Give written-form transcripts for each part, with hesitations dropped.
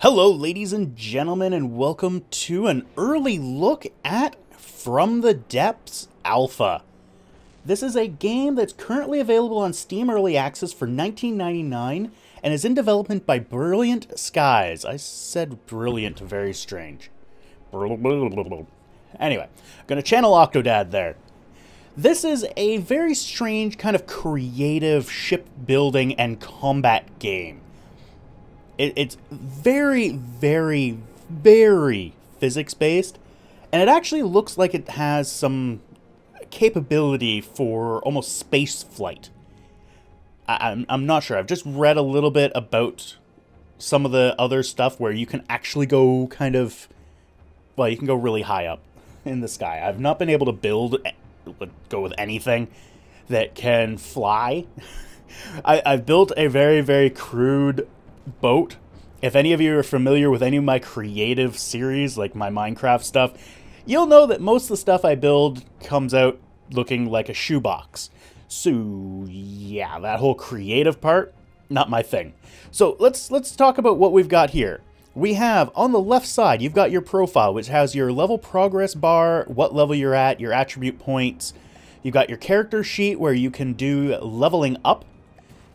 Hello, ladies and gentlemen, and welcome to an early look at From the Depths Alpha. This is a game that's currently available on Steam Early Access for $19.99 and is in development by Brilliant Skies. I said brilliant, very strange. Anyway, I'm going to channel Octodad there. This is a very strange kind of creative shipbuilding and combat game. It's very, very, very physics-based, and it actually looks like it has some capability for almost space flight. I'm not sure. I've just read a little bit about some of the other stuff where you can actually go kind of... well, you can go really high up in the sky. I've not been able to go with anything that can fly. I've built a very, very crude boat. If any of you are familiar with any of my creative series, like my Minecraft stuff, you'll know that most of the stuff I build comes out looking like a shoebox. So yeah, that whole creative part, not my thing. So let's talk about what we've got here. We have on the left side, you've got your profile, which has your level progress bar, what level you're at, your attribute points. You've got your character sheet where you can do leveling up.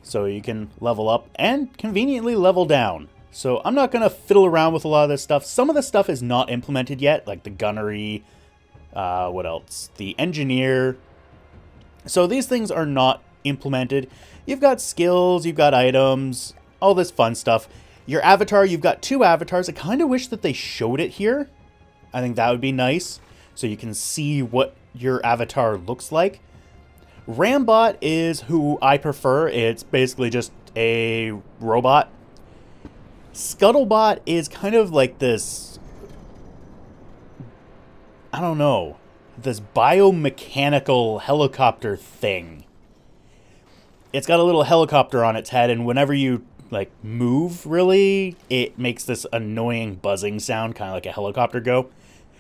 So you can level up and conveniently level down. So I'm not going to fiddle around with a lot of this stuff. Some of the stuff is not implemented yet, like the gunnery, what else? The engineer. So these things are not implemented. You've got skills, you've got items, all this fun stuff. Your avatar, you've got two avatars. I kind of wish that they showed it here. I think that would be nice. So you can see what your avatar looks like. Rambot is who I prefer. It's basically just a robot. Scuttlebot is kind of like this, I don't know, this biomechanical helicopter thing. It's got a little helicopter on its head, and whenever you like move, really, it makes this annoying buzzing sound, kind of like a helicopter go.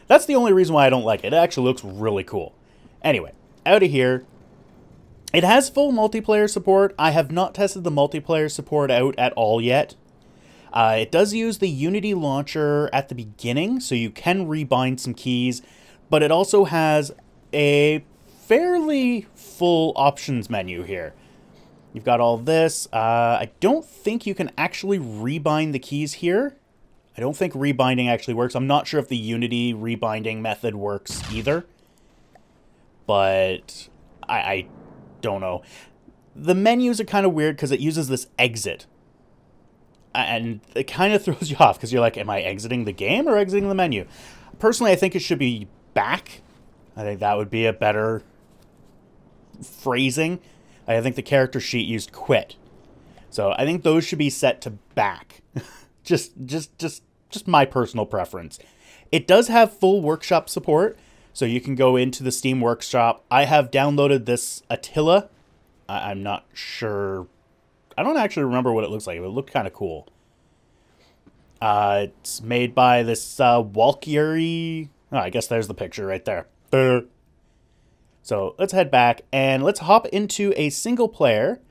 That's the only reason why I don't like it. It actually looks really cool. Anyway, out of here. It has full multiplayer support. I have not tested the multiplayer support out at all yet. It does use the Unity launcher at the beginning, so you can rebind some keys, but it also has a fairly full options menu here. You've got all this. I don't think you can actually rebind the keys here. I don't think rebinding actually works. I'm not sure if the Unity rebinding method works either, but I don't know. The menus are kind of weird because it uses this exit. And it kind of throws you off because you're like, am I exiting the game or exiting the menu? Personally, I think it should be back. I think that would be a better phrasing. I think the character sheet used quit. So I think those should be set to back. just my personal preference. It does have full workshop support. So you can go into the Steam Workshop. I have downloaded this Attila. I'm not sure. I don't actually remember what it looks like. It looked kind of cool. It's made by this Walkyrie. Oh, I guess there's the picture right there. So let's head back and let's hop into a single player.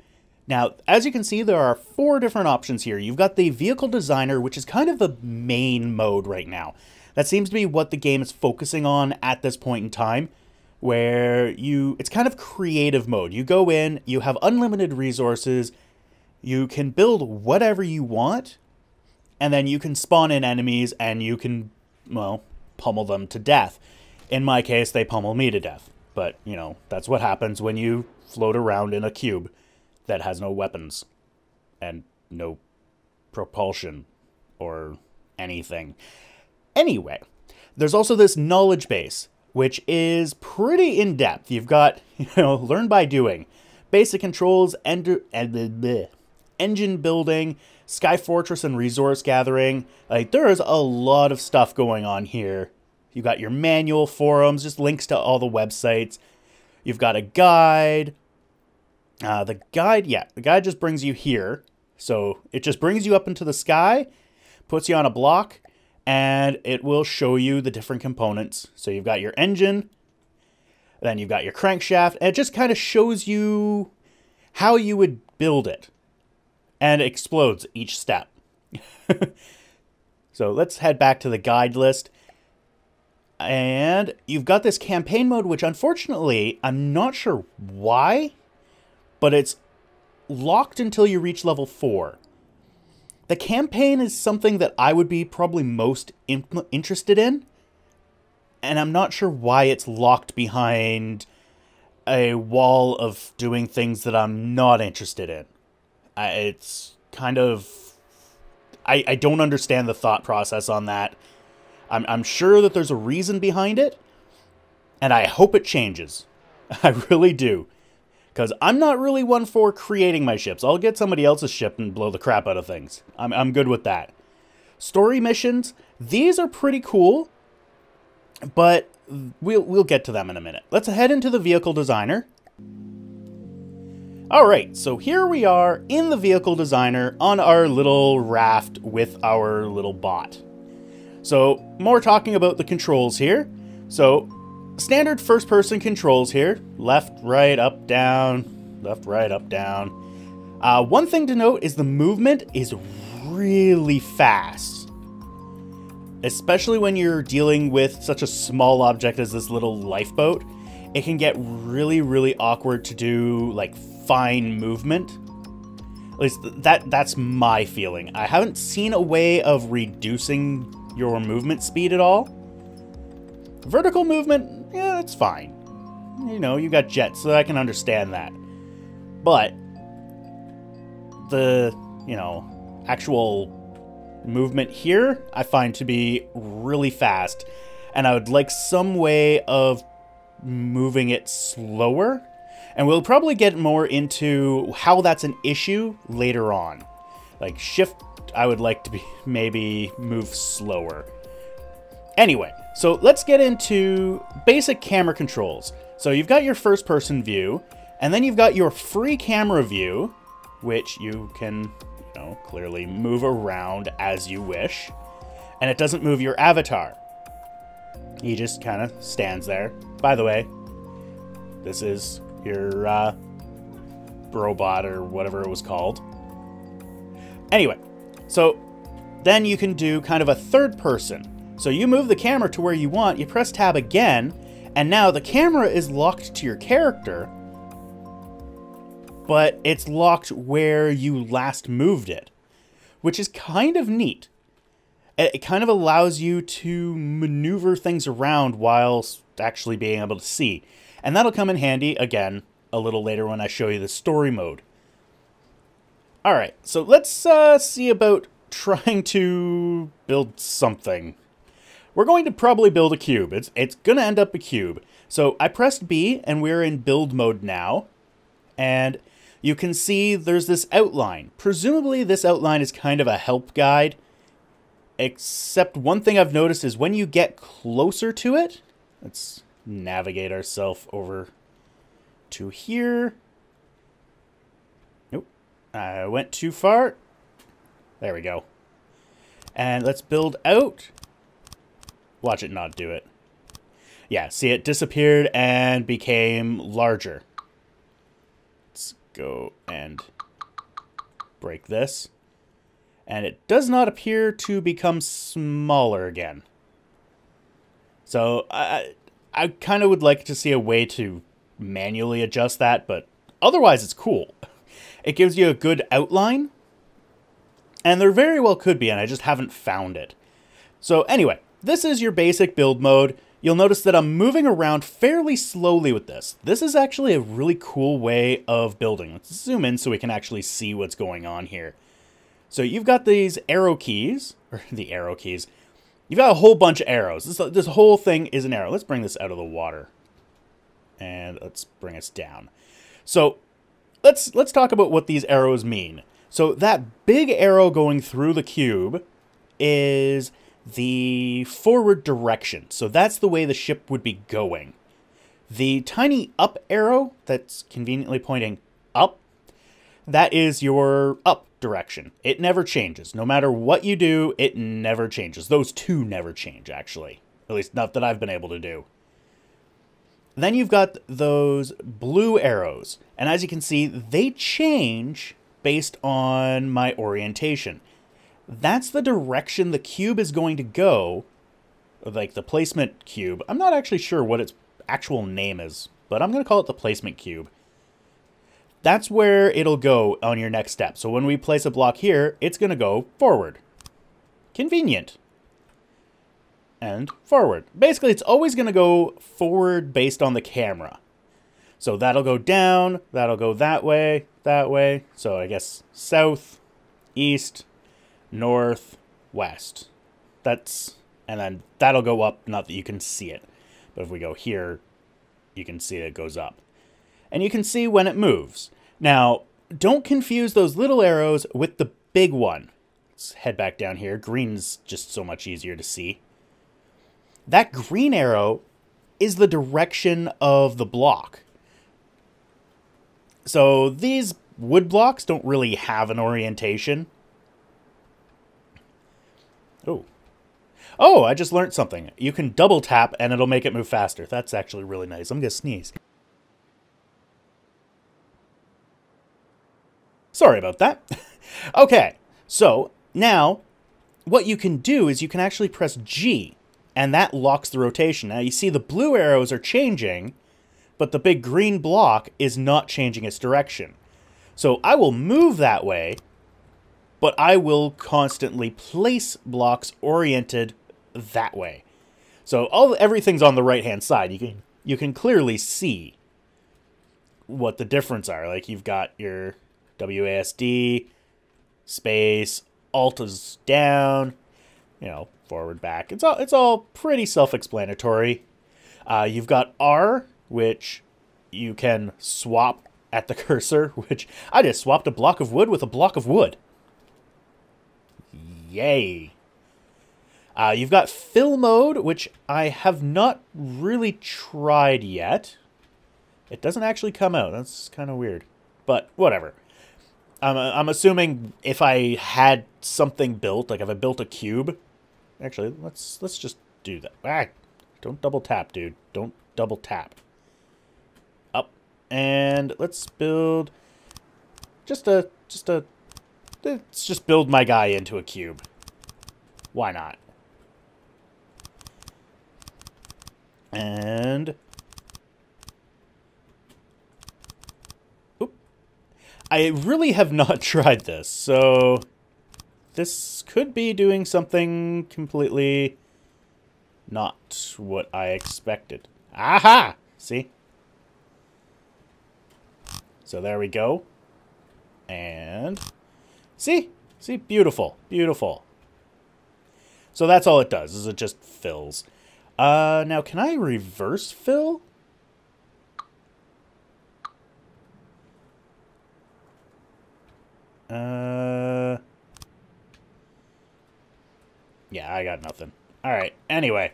Now, as you can see, there are 4 different options here. You've got the Vehicle Designer, which is kind of the main mode right now. That seems to be what the game is focusing on at this point in time, where it's kind of creative mode. You go in, you have unlimited resources, you can build whatever you want, and then you can spawn in enemies and you can, well, pummel them to death. In my case, they pummel me to death. But, you know, that's what happens when you float around in a cube that has no weapons and no propulsion or anything. Anyway, there's also this knowledge base, which is pretty in-depth. You've got, learn by doing, basic controls, engine building, Sky Fortress and resource gathering. Like, there is a lot of stuff going on here. You've got your manual, forums, just links to all the websites. You've got a guide. The guide just brings you here. So it just brings you up into the sky, puts you on a block, and it will show you the different components. So you've got your engine, then you've got your crankshaft, and it just kind of shows you how you would build it. And it explodes each step. So let's head back to the guide list. And you've got this campaign mode, which unfortunately, I'm not sure why, but it's locked until you reach level 4. The campaign is something that I would be probably most interested in, and I'm not sure why it's locked behind a wall of doing things that I'm not interested in. It's kind of... I don't understand the thought process on that. I'm sure that there's a reason behind it, and I hope it changes. I really do. Because I'm not really one for creating my ships. I'll get somebody else's ship and blow the crap out of things. I'm good with that. Story missions, these are pretty cool, but we'll get to them in a minute. Let's head into the vehicle designer. Alright, so here we are in the vehicle designer on our little raft with our little bot. So, more talking about the controls here. So, standard first-person controls here. Left, right, up, down. Left, right, up, down. One thing to note is the movement is really fast. Especially when you're dealing with such a small object as this little lifeboat. It can get really, really awkward to do, like, fine movement. At least that's my feeling. I haven't seen a way of reducing your movement speed at all. Vertical movement, yeah, it's fine. You know, you got jets, so I can understand that. But the, you know, actual movement here, I find to be really fast. And I would like some way of moving it slower. And we'll probably get more into how that's an issue later on. Like shift, I would like to be maybe move slower. Anyway, so let's get into basic camera controls. So you've got your first person view, and then you've got your free camera view, which you can, you know, clearly move around as you wish. And it doesn't move your avatar. He just kind of stands there. By the way, this is your robot or whatever it was called. Anyway, so then you can do kind of a third person. So you move the camera to where you want, you press tab again, and now the camera is locked to your character, but it's locked where you last moved it, which is kind of neat. It kind of allows you to maneuver things around while actually being able to see. And that'll come in handy, again, a little later when I show you the story mode. Alright, so let's see about trying to build something. We're going to probably build a cube. It's going to end up a cube. So I pressed B, and we're in build mode now. And you can see there's this outline. Presumably this outline is kind of a help guide. Except one thing I've noticed is when you get closer to it, let's navigate ourselves over to here. Nope, I went too far. There we go. And let's build out. Watch it not do it. Yeah, see, it disappeared and became larger. Let's go and break this. And it does not appear to become smaller again. So I kind of would like to see a way to manually adjust that, but otherwise it's cool. It gives you a good outline, and there very well could be, and I just haven't found it. So anyway, this is your basic build mode. You'll notice that I'm moving around fairly slowly with this. This is actually a really cool way of building. Let's zoom in so we can actually see what's going on here. So you've got these arrow keys, or the arrow keys. You've got a whole bunch of arrows. This whole thing is an arrow. Let's bring this out of the water. And let's bring us down. So let's talk about what these arrows mean. So that big arrow going through the cube is the forward direction. So that's the way the ship would be going. The tiny up arrow that's conveniently pointing up, that is your up direction. It never changes. No matter what you do, it never changes. Those two never change, actually. At least not that I've been able to do. Then you've got those blue arrows. And as you can see, they change based on my orientation. that's the direction the cube is going to go, like the placement cube. I'm not actually sure what its actual name is, but I'm going to call it the placement cube. That's where it'll go on your next step. So when we place a block here, it's going to go forward. Convenient. And forward. Basically, it's always going to go forward based on the camera. So that'll go down, that'll go that way. So I guess south, east, north, west. And then that'll go up, not that you can see it. But if we go here, you can see it goes up. And you can see when it moves. Now, don't confuse those little arrows with the big one. Let's head back down here. Green's just so much easier to see. That green arrow is the direction of the block. So these wood blocks don't really have an orientation. Oh, I just learned something. You can double tap and it'll make it move faster. That's actually really nice. I'm going to sneeze. Sorry about that. Okay, so now what you can do is you can actually press G, and that locks the rotation. Now you see the blue arrows are changing, but the big green block is not changing its direction. So I will move that way, but I will constantly place blocks oriented that way. So everything's on the right-hand side. You can clearly see what the difference are. Like you've got your WASD, space, Alt is down, forward, back. It's all pretty self-explanatory. You've got R, which you can swap at the cursor, which I just swapped a block of wood with a block of wood. Yay. You've got fill mode, which I have not really tried yet. It doesn't actually come out. That's kind of weird. But whatever. I'm assuming if I had something built, like if I built a cube. Actually, let's just do that. Ah, don't double tap, dude. Don't double tap. Up. And let's build let's just build my guy into a cube. Why not? And I really have not tried this, so this could be doing something completely not what I expected. Aha! See? So there we go. And see? See? Beautiful. Beautiful. So that's all it does, is it just fills. Now can I reverse fill? Yeah, I got nothing. Alright, anyway.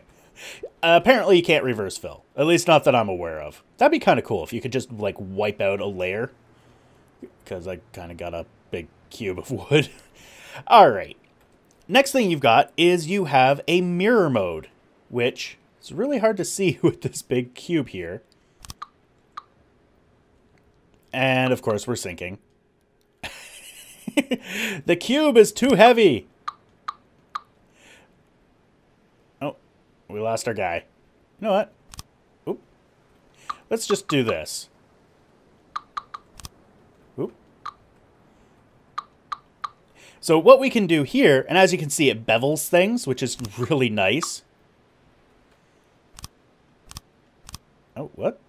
Apparently you can't reverse fill. At least not that I'm aware of. That'd be kind of cool if you could just, like, wipe out a layer. Because I kind of got a big cube of wood. Alright. Next thing you've got is you have a mirror mode, which is really hard to see with this big cube here. And, of course, we're sinking. The cube is too heavy. Oh, we lost our guy. You know what? Oop. Let's just do this. Oop. So what we can do here, and as you can see, it bevels things, which is really nice. Oh, what?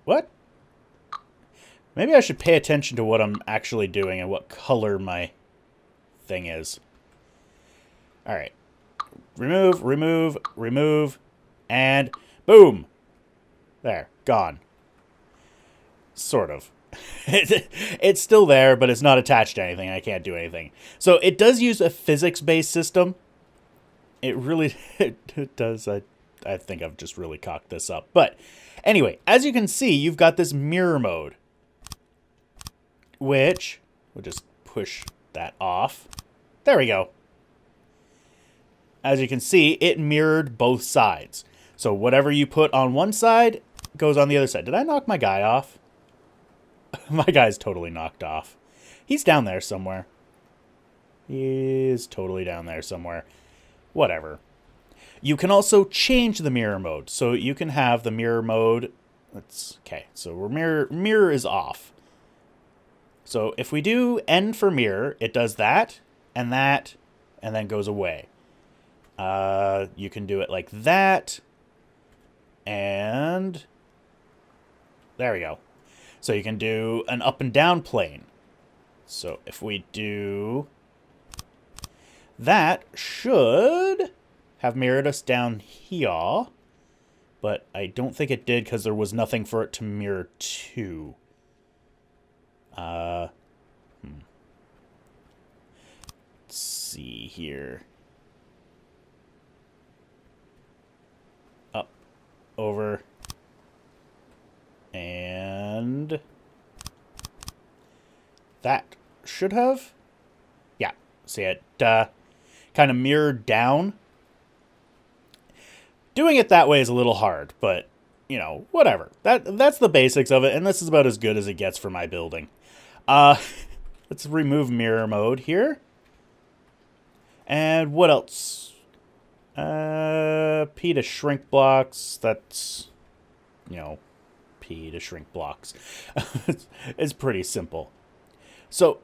What? Maybe I should pay attention to what I'm actually doing and what color my thing is. Alright. Remove, remove, remove, and boom! There, gone. Sort of. It's still there, but it's not attached to anything. I can't do anything. So it does use a physics-based system. It really it does. I think I've just really cocked this up. But anyway, as you can see, you've got this mirror mode, which we'll just push that off. There we go. As you can see, it mirrored both sides. So whatever you put on one side goes on the other side. Did I knock my guy off? My guy's totally knocked off. He's down there somewhere. He is totally down there somewhere. Whatever. You can also change the mirror mode. So you can have the mirror mode. Okay, so mirror is off. So if we do N for mirror, it does that, and then goes away. You can do it like that, and there we go. So you can do an up and down plane. So if we do that, should have mirrored us down here, but I don't think it did because there was nothing for it to mirror to. Let's see here. Up, over, and that should have. Yeah, see it kind of mirrored down. Doing it that way is a little hard, but you know, whatever. That's the basics of it, and this is about as good as it gets for my building. Let's remove mirror mode here. And what else? P to shrink blocks. That's, you know, P to shrink blocks. It's pretty simple. So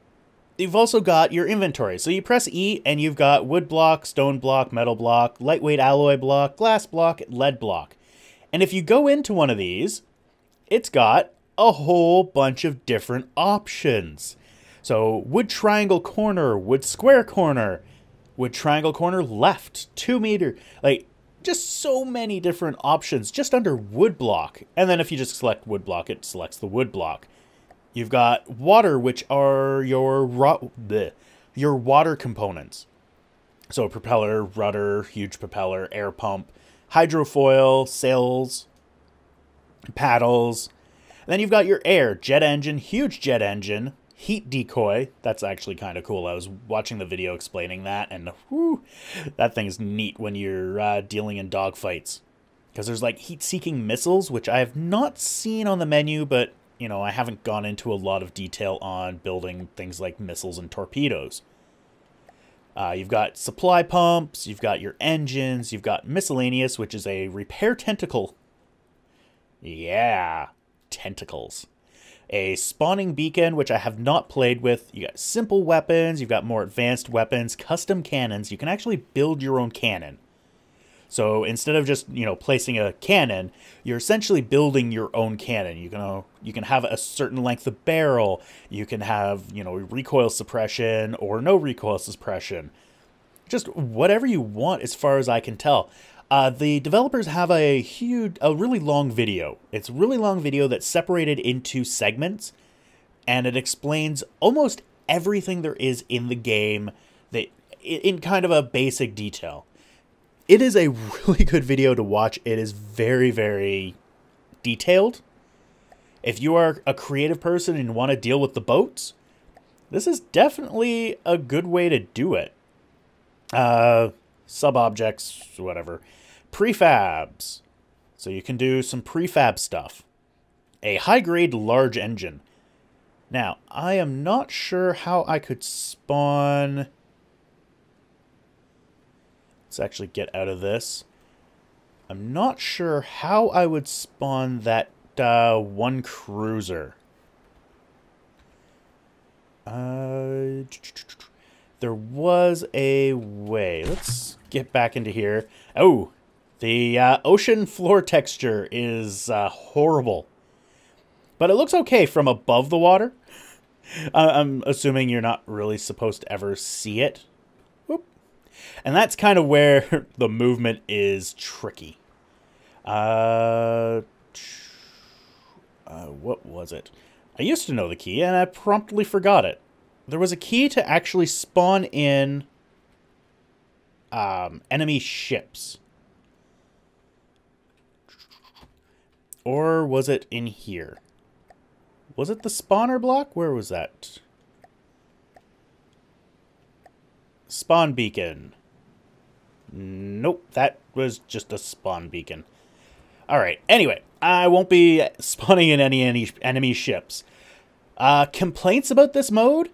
you've also got your inventory. So you press E and you've got wood block, stone block, metal block, lightweight alloy block, glass block, lead block. And if you go into one of these, it's got a whole bunch of different options. So wood triangle corner, wood square corner, wood triangle corner left, 2 meter, like just so many different options just under wood block. And then if you just select wood block, it selects the wood block. You've got water, which are your water components. So propeller, rudder, huge propeller, air pump, hydrofoil, sails, paddles. And then you've got your air, jet engine, huge jet engine, heat decoy. That's actually kind of cool. I was watching the video explaining that, and whew, that thing is neat when you're dealing in dogfights. Because there's like heat-seeking missiles, which I have not seen on the menu, but you know, I haven't gone into a lot of detail on building things like missiles and torpedoes. You've got supply pumps, you've got your engines, you've got miscellaneous, which is a repair tentacle. Yeah, tentacles. A spawning beacon, which I have not played with. You got simple weapons, you've got more advanced weapons, custom cannons. You can actually build your own cannon. So instead of just, you know, placing a cannon, you're essentially building your own cannon. You can have a certain length of barrel. You can have, you know, recoil suppression or no recoil suppression. Just whatever you want as far as I can tell. The developers have a really long video. It's a really long video that's separated into segments, and it explains almost everything there is in the game in kind of a basic detail. It is a really good video to watch. It is very, very detailed. If you are a creative person and want to deal with the boats, this is definitely a good way to do it. Sub-objects, whatever. Prefabs. So you can do some prefab stuff. A high-grade large engine. Now, I am not sure how I could spawn... Let's actually get out of this. I'm not sure how I would spawn that one cruiser. There was a way. Let's get back into here. Oh, the ocean floor texture is horrible. But it looks okay from above the water. I'm assuming you're not really supposed to ever see it. And that's kind of where the movement is tricky. What was it? I used to know the key, and I promptly forgot it. There was a key to actually spawn in enemy ships. Or was it in here? Was it the spawner block? Where was that? Spawn beacon. Nope, that was just a spawn beacon. Alright, anyway, I won't be spawning in any enemy ships. Complaints about this mode?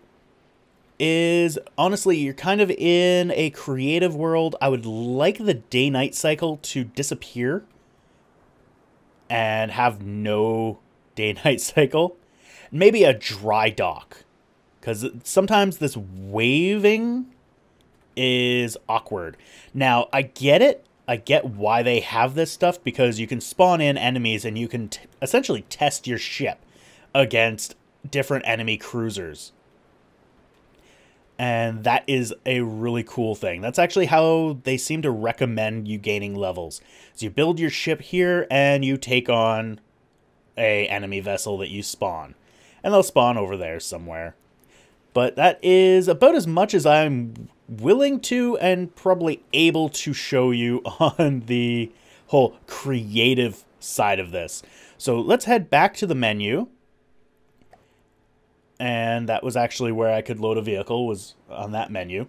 is, honestly, you're kind of in a creative world. I would like the day-night cycle to disappear and have no day-night cycle. Maybe a dry dock, because sometimes this waving is awkward. Now, I get it. I get why they have this stuff, because you can spawn in enemies and you can essentially test your ship against different enemy cruisers. And that is a really cool thing. That's actually how they seem to recommend you gaining levels. So you build your ship here and you take on a enemy vessel that you spawn. And they'll spawn over there somewhere. But that is about as much as I'm willing to and probably able to show you on the whole creative side of this. So let's head back to the menu. And that was actually where I could load a vehicle, was on that menu.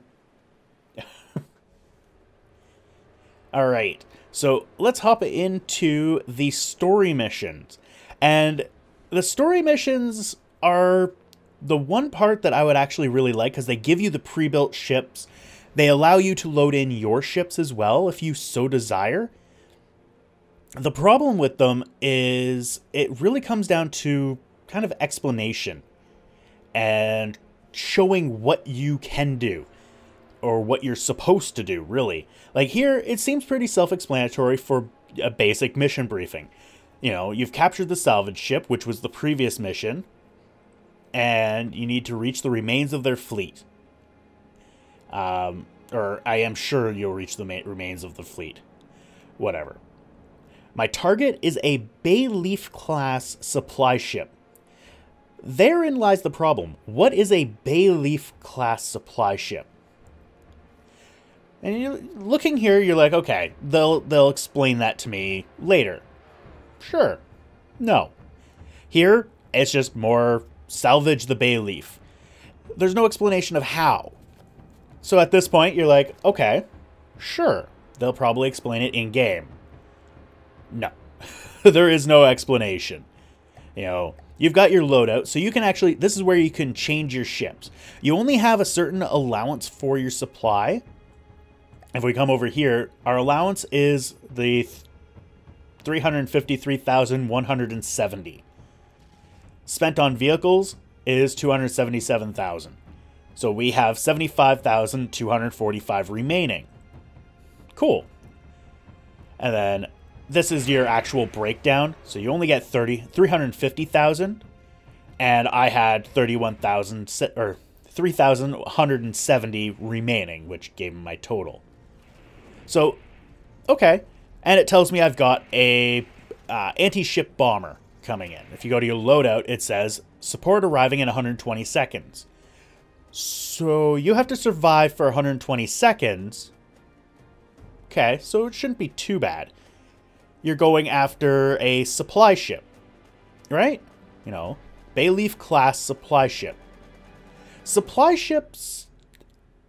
All right, so let's hop into the story missions. And the story missions are the one part that I would actually really like, because they give you the pre-built ships. They allow you to load in your ships as well, if you so desire. The problem with them is it really comes down to kind of explanation and showing what you can do, or what you're supposed to do, really. Like here, it seems pretty self-explanatory for a basic mission briefing. You know, you've captured the salvage ship, which was the previous mission, and you need to reach the remains of their fleet. Or I am sure you'll reach the remains of the fleet. Whatever. My target is a Bay Leaf class supply ship. Therein lies the problem. What is a Bay Leaf class supply ship? And you're looking here, you're like, okay, they'll explain that to me later. Sure. No. Here, it's just more salvage the Bay Leaf. There's no explanation of how. So at this point, you're like, okay, sure. They'll probably explain it in-game. No. There is no explanation. You know, you've got your loadout, so you can actually, this is where you can change your ships. You only have a certain allowance for your supply. If we come over here, our allowance is the 353,170. Spent on vehicles is 277,000. So we have 75,245 remaining. Cool. And then this is your actual breakdown. So you only get 350,000, and I had 31,000 or 3,170 remaining, which gave me my total. So, okay, and it tells me I've got a anti-ship bomber coming in. If you go to your loadout, it says support arriving in 120 seconds. So you have to survive for 120 seconds. Okay, so it shouldn't be too bad. You're going after a supply ship, right? You know, Bay Leaf class supply ship. Supply ships,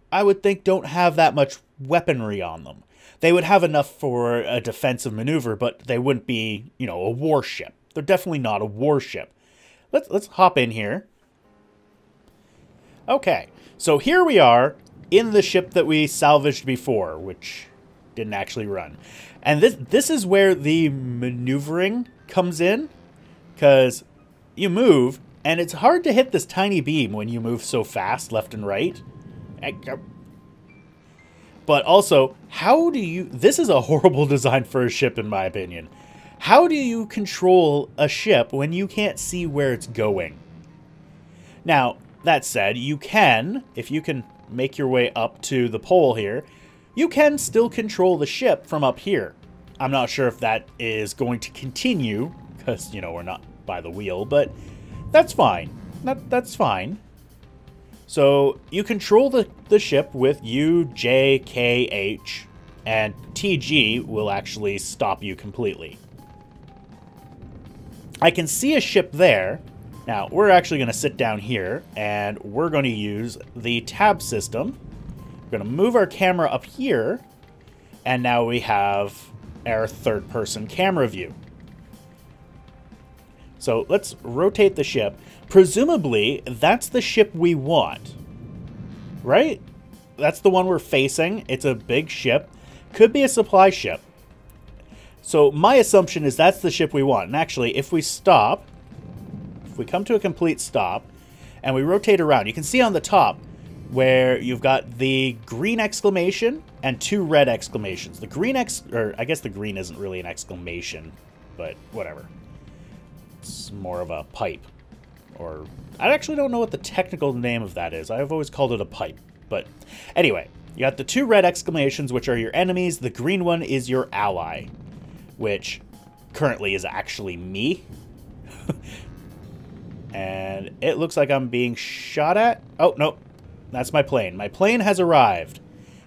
I would think, don't have that much weaponry on them. They would have enough for a defensive maneuver, but they wouldn't be, you know, a warship. They're definitely not a warship. Let's hop in here. Okay, so here we are in the ship that we salvaged before, which didn't actually run. And this is where the maneuvering comes in, because you move, and it's hard to hit this tiny beam when you move so fast left and right. But also, how do you... This is a horrible design for a ship, in my opinion. How do you control a ship when you can't see where it's going? Now, that said, you can, if you can make your way up to the pole here, you can still control the ship from up here. I'm not sure if that is going to continue, because, you know, we're not by the wheel, but that's fine. That's fine. So you control the ship with U, J, K, H, and TG will actually stop you completely. I can see a ship there. Now, we're actually going to sit down here, and we're going to use the tab system. We're going to move our camera up here, and now we have our third-person camera view. So let's rotate the ship. Presumably, that's the ship we want. right? That's the one we're facing. It's a big ship. Could be a supply ship. So my assumption is that's the ship we want. And actually, if we stop, if we come to a complete stop, and we rotate around, you can see on the top where you've got the green exclamation and 2 red exclamations. The green or I guess the green isn't really an exclamation, but whatever. It's more of a pipe. Or, I actually don't know what the technical name of that is. I've always called it a pipe. But anyway, you got the 2 red exclamations, which are your enemies. The green one is your ally, which currently is actually me. And it looks like I'm being shot at. Oh, no. That's my plane. My plane has arrived.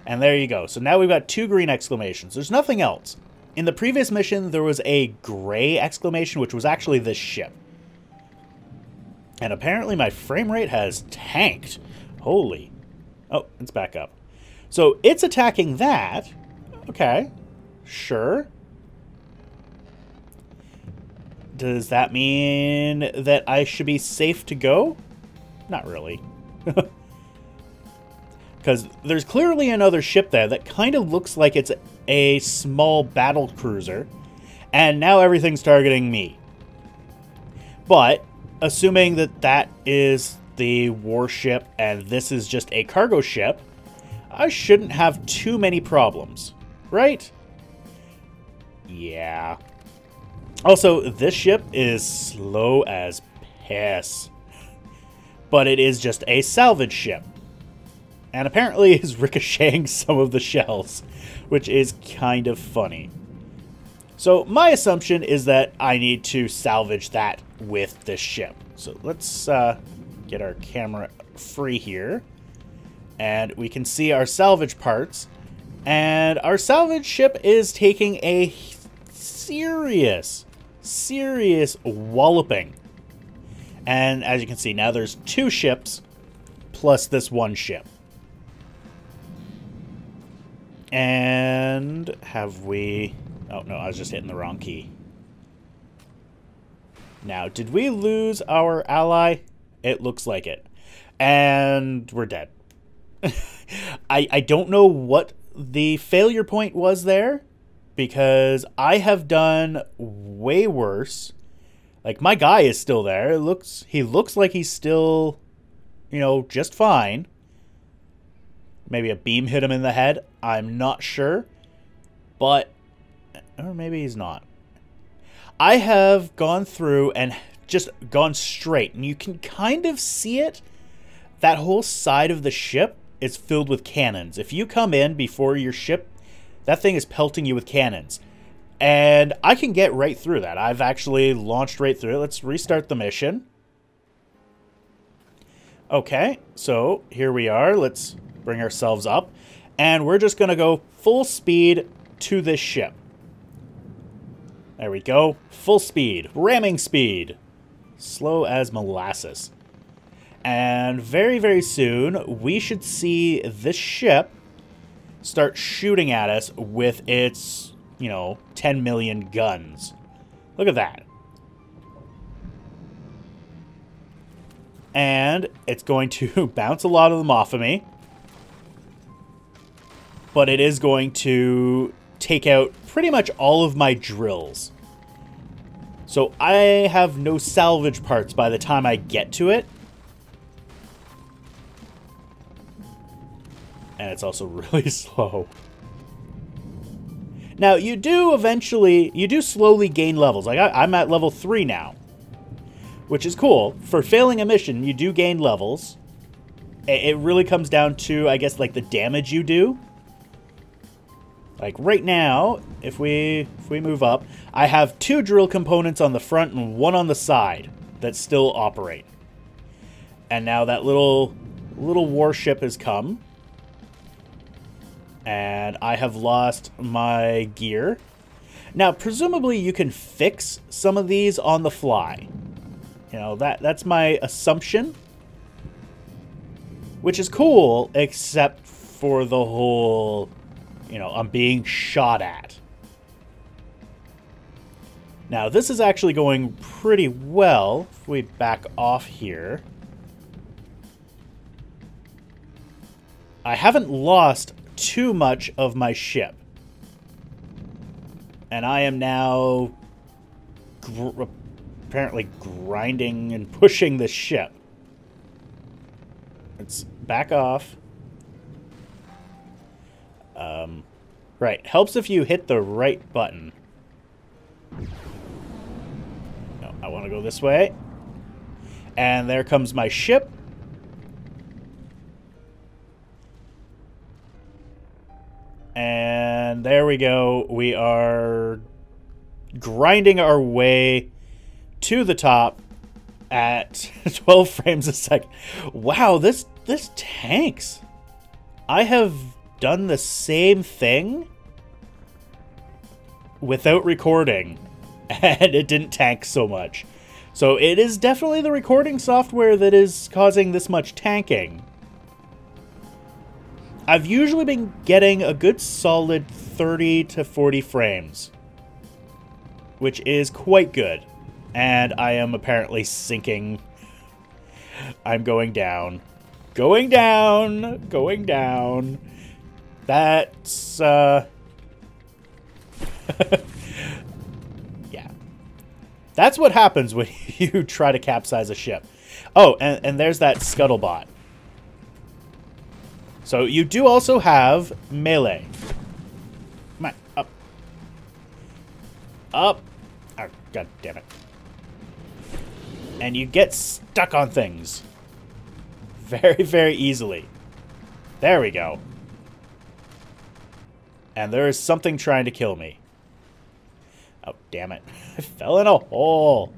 And there you go. So now we've got 2 green exclamations. There's nothing else. In the previous mission, there was a gray exclamation, which was actually this ship. And apparently my frame rate has tanked. Holy. Oh, it's back up. So it's attacking that. Okay. Sure. Does that mean that I should be safe to go? Not really. Because there's clearly another ship there that kind of looks like it's a small battle cruiser. And now everything's targeting me. But, assuming that that is the warship and this is just a cargo ship, I shouldn't have too many problems, right? Yeah. Also, this ship is slow as piss. But it is just a salvage ship. And apparently is ricocheting some of the shells, which is kind of funny. So my assumption is that I need to salvage that with this ship. So let's get our camera free here. And we can see our salvage parts. And our salvage ship is taking a serious walloping. And as you can see, now there's 2 ships plus this 1 ship. And have we... Oh, no, I was just hitting the wrong key. Now, did we lose our ally? It looks like it. And we're dead. I don't know what the failure point was there, because I have done way worse. Like, my guy is still there. He looks like he's still, you know, just fine. Maybe a beam hit him in the head. I'm not sure. But, or maybe he's not. I have gone through and just gone straight. And you can kind of see it. That whole side of the ship is filled with cannons. If you come in before your ship, that thing is pelting you with cannons. And I can get right through that. I've actually launched right through it. Let's restart the mission. Okay, so here we are. Let's bring ourselves up. And we're just going to go full speed to this ship. There we go. Full speed. Ramming speed. Slow as molasses. And very, very soon, we should see this ship start shooting at us with its, you know, 10 million guns. Look at that. And it's going to bounce a lot of them off of me. But it is going to take out pretty much all of my drills. So I have no salvage parts by the time I get to it. And it's also really slow. Now, you do slowly gain levels. Like, I'm at level 3 now. Which is cool. For failing a mission, you do gain levels. It really comes down to, I guess, like, the damage you do. Like, right now, if we move up, I have 2 drill components on the front and 1 on the side that still operate. And now that little warship has come. And I have lost my gear. Now, presumably you can fix some of these on the fly. You know, that's my assumption. Which is cool, except for the whole, you know, I'm being shot at. Now, this is actually going pretty well. If we back off here. I haven't lost too much of my ship. And I am now apparently grinding and pushing the ship. Let's back off. Right. Helps if you hit the right button. No, I want to go this way. And there comes my ship. And there we go. We are grinding our way to the top at 12 frames a second. Wow, this tanks. I have done the same thing without recording, and it didn't tank so much. So it is definitely the recording software that is causing this much tanking. I've usually been getting a good solid 30 to 40 frames, which is quite good. And I am apparently sinking. I'm going down. Going down! Going down. That's, yeah. That's what happens when you try to capsize a ship. Oh, and there's that scuttlebutt. So you do also have melee. Come on, up. Up. Oh, God damn it. And you get stuck on things. Very, very easily. There we go. And there is something trying to kill me. Oh, damn it. I fell in a hole.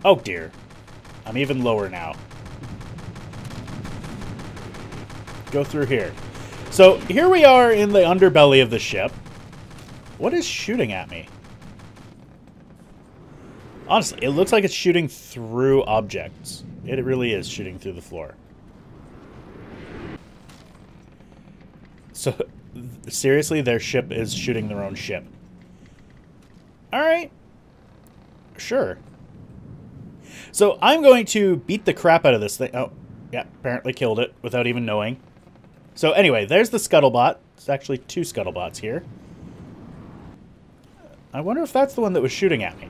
Oh, dear. I'm even lower now. Go through here. So, here we are in the underbelly of the ship. What is shooting at me? Honestly, it looks like it's shooting through objects. It really is shooting through the floor. So, seriously, their ship is shooting their own ship. Alright. Sure. So, I'm going to beat the crap out of this thing. Oh, yeah, apparently killed it without even knowing. So, anyway, there's the scuttlebutt. It's actually two scuttlebutts here. I wonder if that's the one that was shooting at me.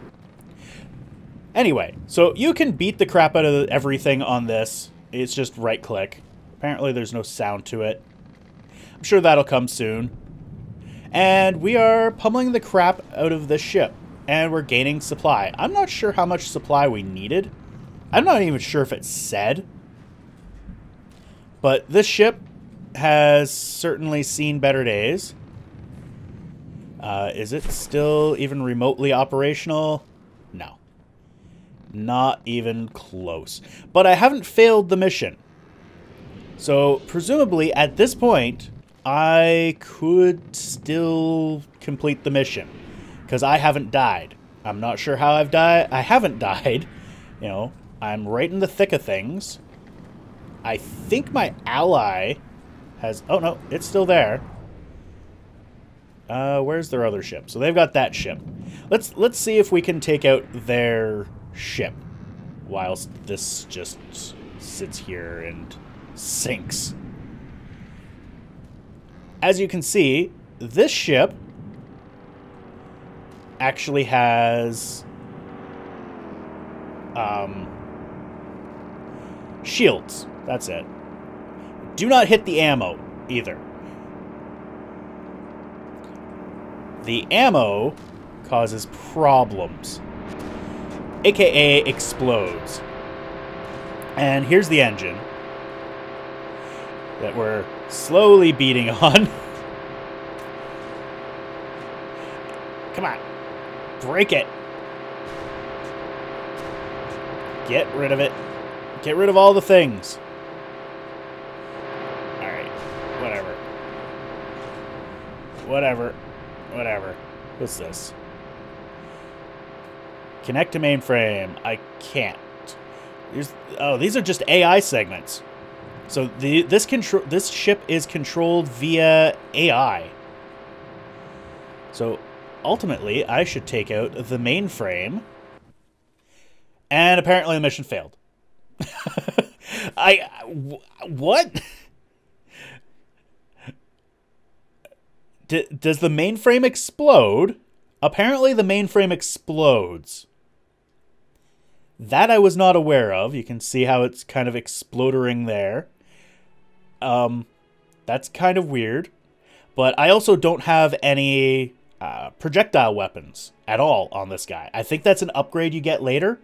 Anyway, so you can beat the crap out of everything on this. It's just right-click. Apparently there's no sound to it. I'm sure that'll come soon. And we are pummeling the crap out of this ship. And we're gaining supply. I'm not sure how much supply we needed. I'm not even sure if it said. But this ship has certainly seen better days. Is it still even remotely operational? No. Not even close. But I haven't failed the mission. So, presumably, at this point, I could still complete the mission. Because I haven't died. I'm not sure how I've died. I haven't died. You know, I'm right in the thick of things. I think my ally has... Oh, no, it's still there. Where's their other ship? So they've got that ship. Let's see if we can take out their ship whilst this just sits here and sinks. As you can see, this ship actually has shields. That's it. Do not hit the ammo either. The ammo causes problems, aka explodes. And here's the engine that we're slowly beating on. Come on, break it. Get rid of it. Get rid of all the things. Alright, whatever. Whatever. Whatever. What's this? Connect to mainframe. I can't. These are just AI segments. So this ship is controlled via AI. So ultimately, I should take out the mainframe And apparently the mission failed. What? Does the mainframe explode? Apparently the mainframe explodes. That I was not aware of. You can see how it's kind of exploding there. That's kind of weird. But I also don't have any projectile weapons at all on this guy. I think that's an upgrade you get later,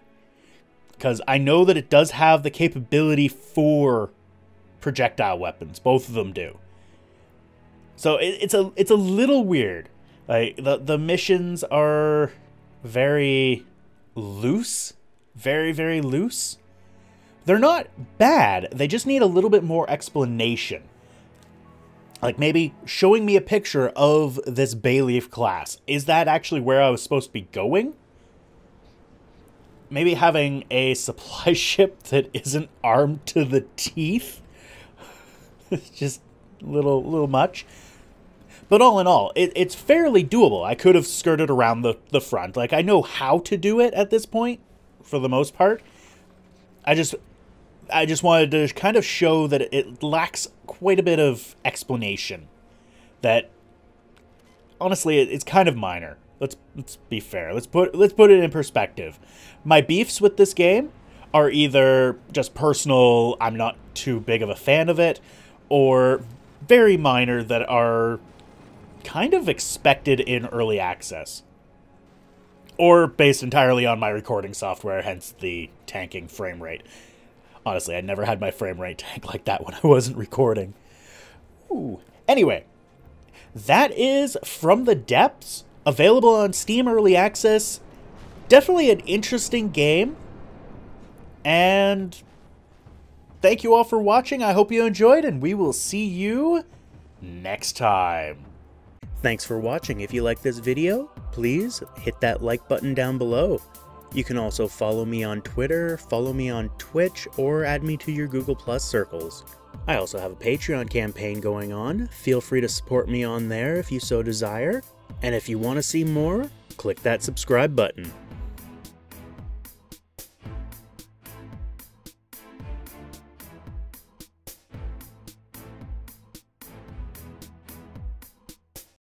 because I know that it does have the capability for projectile weapons. Both of them do. So it's a little weird. Like the missions are very loose, very, very loose. They're not bad. They just need a little bit more explanation. Like maybe showing me a picture of this Bay Leaf class. Is that actually where I was supposed to be going? Maybe having a supply ship that isn't armed to the teeth. It's just a little much. But all in all, it's fairly doable. I could have skirted around the front. Like, I know how to do it at this point, for the most part. I just wanted to kind of show that it lacks quite a bit of explanation. That, honestly, it's kind of minor. Let's be fair. Let's put it in perspective. My beefs with this game are either just personal, I'm not too big of a fan of it, or very minor that are kind of expected in early access. Or based entirely on my recording software, hence the tanking frame rate. Honestly, I never had my frame rate tank like that when I wasn't recording. Ooh. Anyway, that is From the Depths, available on Steam Early Access. Definitely an interesting game. And thank you all for watching. I hope you enjoyed, and we will see you next time. Thanks for watching. If you like this video, please hit that like button down below. You can also follow me on Twitter, follow me on Twitch, or add me to your Google Plus circles. I also have a Patreon campaign going on. Feel free to support me on there if you so desire. And if you want to see more, click that subscribe button.